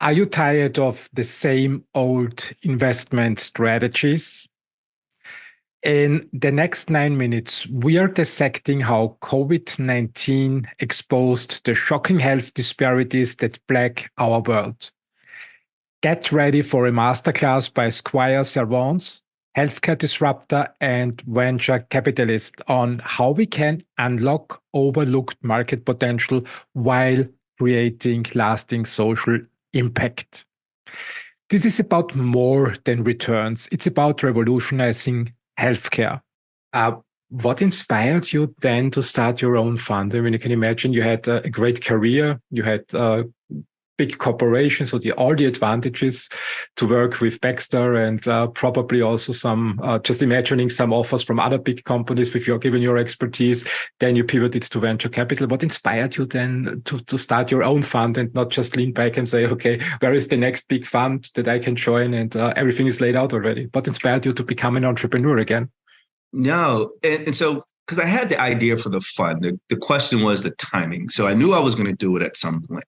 Are you tired of the same old investment strategies? In the next 9 minutes, we are dissecting how COVID-19 exposed the shocking health disparities that plague our world. Get ready for a masterclass by Squire Servance, healthcare disruptor and venture capitalist, on how we can unlock overlooked market potential while creating lasting social impact. This is about more than returns. It's about revolutionizing healthcare. Uh, what inspired you then to start your own fund? I mean, you can imagine you had a great career, you had big corporations, so all the advantages to work with Baxter, and probably also some, just imagining some offers from other big companies with your given your expertise. Then you pivoted to venture capital. What inspired you then to start your own fund and not just lean back and say, okay, where is the next big fund that I can join? And everything is laid out already. What inspired you to become an entrepreneur again? No. And so, because I had the idea for the fund, the question was the timing. So I knew I was going to do it at some point.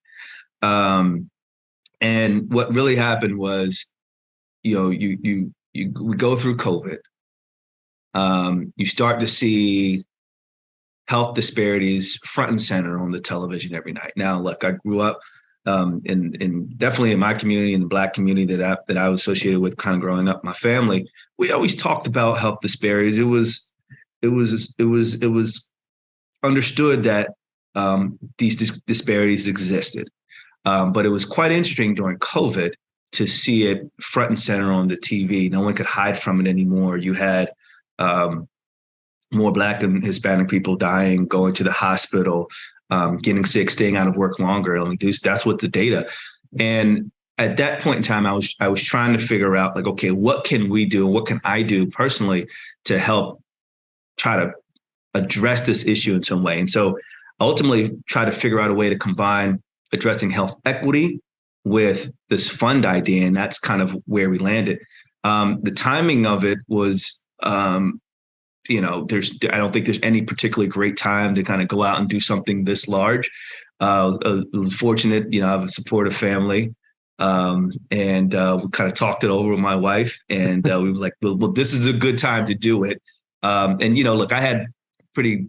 And what really happened was, we go through COVID. You start to see health disparities front and center on the television every night. Now, look, I grew up in definitely in my community, in the Black community that I was associated with, kind of growing up. My family, we always talked about health disparities. It was understood that these disparities existed. But it was quite interesting during COVID to see it front and center on the TV. No one could hide from it anymore. You had more Black and Hispanic people dying, going to the hospital, getting sick, staying out of work longer. I mean, that's what the data. And at that point in time, I was trying to figure out, like, okay, what can we do? What can I do personally to help try to address this issue in some way? And so I ultimately try to figure out a way to combine addressing health equity with this fund idea. And that's kind of where we landed. The timing of it was, I don't think there's any particularly great time to kind of go out and do something this large. I was fortunate, I have a supportive family. And we kind of talked it over with my wife, and we were like, well, this is a good time to do it. And, look, I had pretty,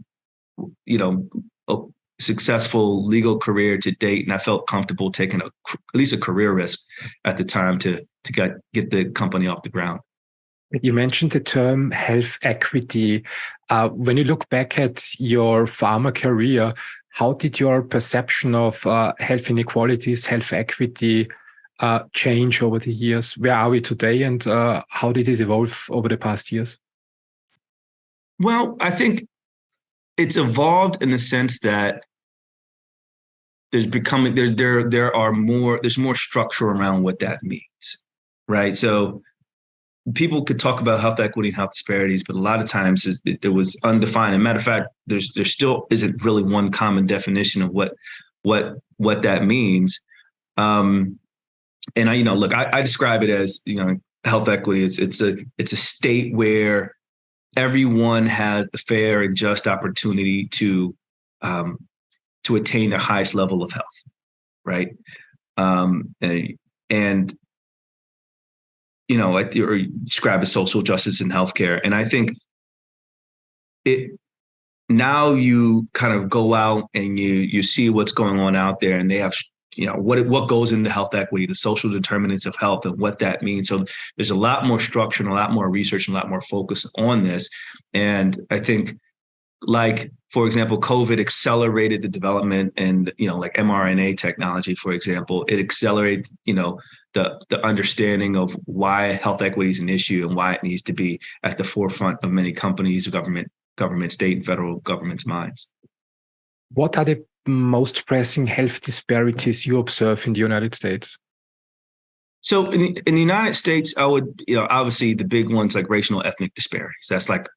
successful legal career to date, and I felt comfortable taking at least a career risk at the time to get the company off the ground. You mentioned the term health equity. When you look back at your pharma career, how did your perception of health inequalities, health equity change over the years? Where are we today, and how did it evolve over the past years? Well, I think it's evolved in the sense that there's more structure around what that means, right? So people could talk about health equity and health disparities, but a lot of times it was undefined. As a matter of fact, there still isn't really one common definition of what that means. And I describe it as, health equity. It's a state where everyone has the fair and just opportunity to attain their highest level of health, right? Or describe as social justice in healthcare. And I think now you kind of go out and you see what's going on out there, and they have, what goes into health equity, the social determinants of health, and what that means. So there's a lot more structure and a lot more research and a lot more focus on this. And I think, like, for example, COVID accelerated the development and, like mRNA technology, for example, it accelerated, the understanding of why health equity is an issue and why it needs to be at the forefront of many companies, government, state and federal government's minds. What are the most pressing health disparities you observe in the United States? So in the United States, I would, obviously the big ones like racial and ethnic disparities. That's like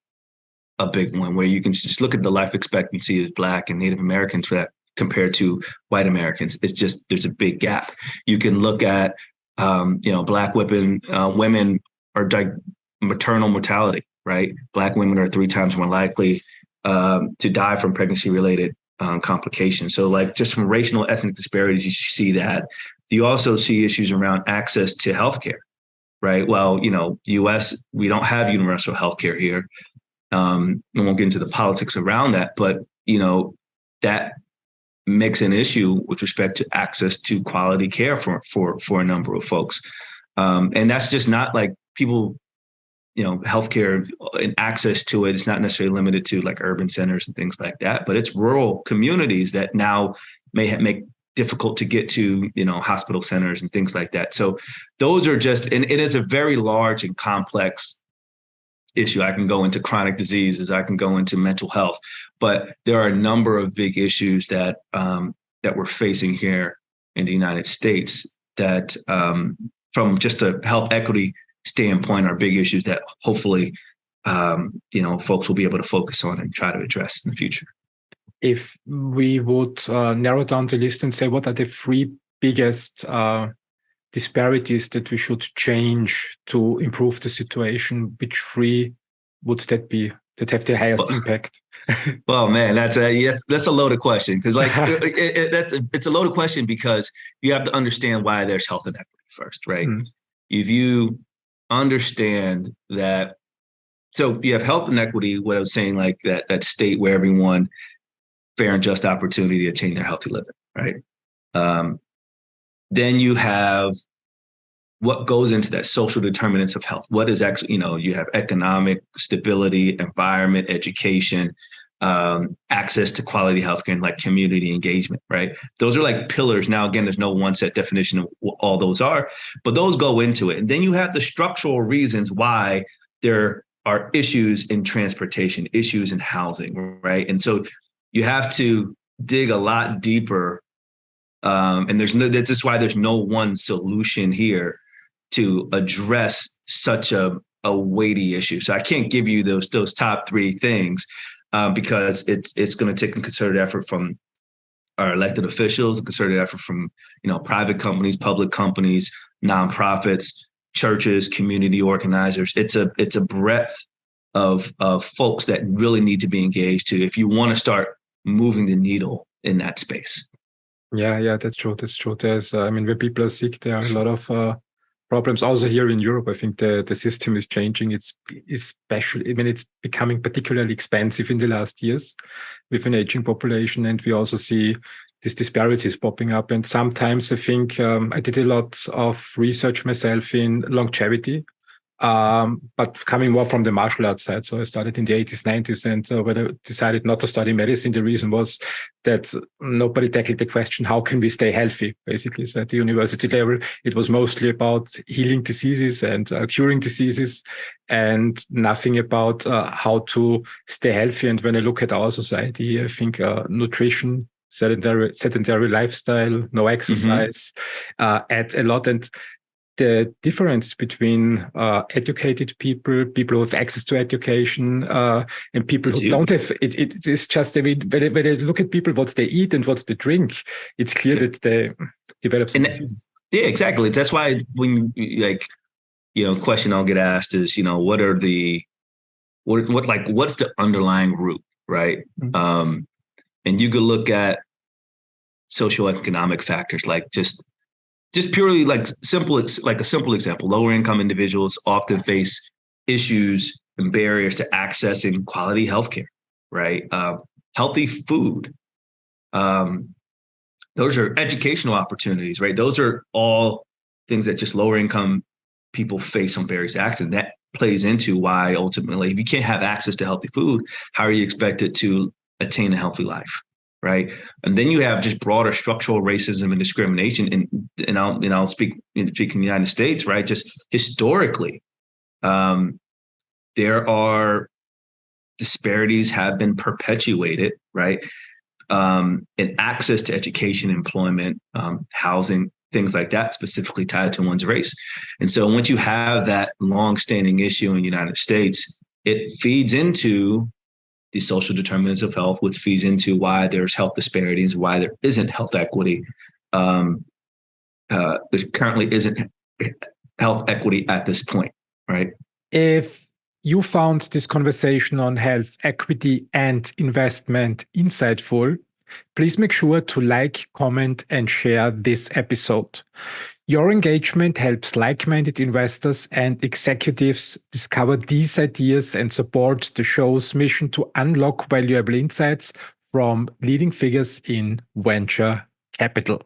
a big one, where you can just look at the life expectancy of Black and Native Americans compared to white Americans. It's just, there's a big gap. You can look at, Black women are maternal mortality, right? Black women are 3 times more likely to die from pregnancy-related complications. So, like, just from racial ethnic disparities, you see that. You also see issues around access to healthcare, right? Well, U.S., we don't have universal healthcare here. We won't get into the politics around that, but that makes an issue with respect to access to quality care for a number of folks. And that's just not like people, healthcare and access to it is not necessarily limited to like urban centers and things like that, but it's rural communities that now may make difficult to get to, hospital centers and things like that. So those are just, and it is a very large and complex issue. I can go into chronic diseases, I can go into mental health, but there are a number of big issues that we're facing here in the United States that from just a health equity standpoint are big issues that hopefully folks will be able to focus on and try to address in the future. If we would narrow down the list and say what are the three biggest disparities that we should change to improve the situation, which three would that be that have the highest impact? Well, man, that's a loaded question because it's a loaded question because you have to understand why there's health inequity first, right? If you understand that, so you have health inequity, what I was saying, like that state where everyone fair and just opportunity to attain their healthy living, right? Then you have what goes into that social determinants of health. What is actually, you have economic stability, environment, education, access to quality healthcare, and like community engagement, right? Those are like pillars. Now, again, there's no one set definition of what all those are, but those go into it. And then you have the structural reasons why there are issues in transportation, issues in housing, right? And so you have to dig a lot deeper. And that's just why there's no one solution here to address such a weighty issue. So I can't give you those top three things because it's going to take a concerted effort from our elected officials, a concerted effort from private companies, public companies, nonprofits, churches, community organizers. It's a breadth of folks that really need to be engaged to if you want to start moving the needle in that space. Yeah, that's true. There's, where people are sick, there are a lot of problems. Also here in Europe, I think the system is changing. It's especially, it's becoming particularly expensive in the last years with an aging population. And we also see these disparities popping up. And sometimes I think I did a lot of research myself in longevity, but coming more from the martial arts side. So I started in the 80s, 90s, and when I decided not to study medicine, the reason was that nobody tackled the question, how can we stay healthy? Basically, so at the university level, it was mostly about healing diseases and curing diseases and nothing about how to stay healthy. And when I look at our society, I think nutrition, sedentary lifestyle, no exercise, add a lot. And the difference between educated people who have access to education, and people who don't have it is just, when they look at people, what they eat and what they drink, it's clear that they develop some diseases. Yeah, exactly. That's why when question I'll get asked is, what's the underlying root, right? And you could look at socioeconomic factors, like just purely like a simple example. Lower income individuals often face issues and barriers to accessing quality healthcare, right? Healthy food. Those are educational opportunities, right? Those are all things that just lower income people face on various acts. And that plays into why ultimately, if you can't have access to healthy food, how are you expected to attain a healthy life? Right. And then you have just broader structural racism and discrimination. And I'll speak in the United States, right? Just historically, there are disparities have been perpetuated, right? In access to education, employment, housing, things like that, specifically tied to one's race. And so once you have that longstanding issue in the United States, it feeds into the social determinants of health, which feeds into why there's health disparities, why there isn't health equity. There currently isn't health equity at this point, right? If you found this conversation on health equity and investment insightful, Please make sure to like, comment, and share this episode. Your engagement helps like-minded investors and executives discover these ideas and support the show's mission to unlock valuable insights from leading figures in venture capital.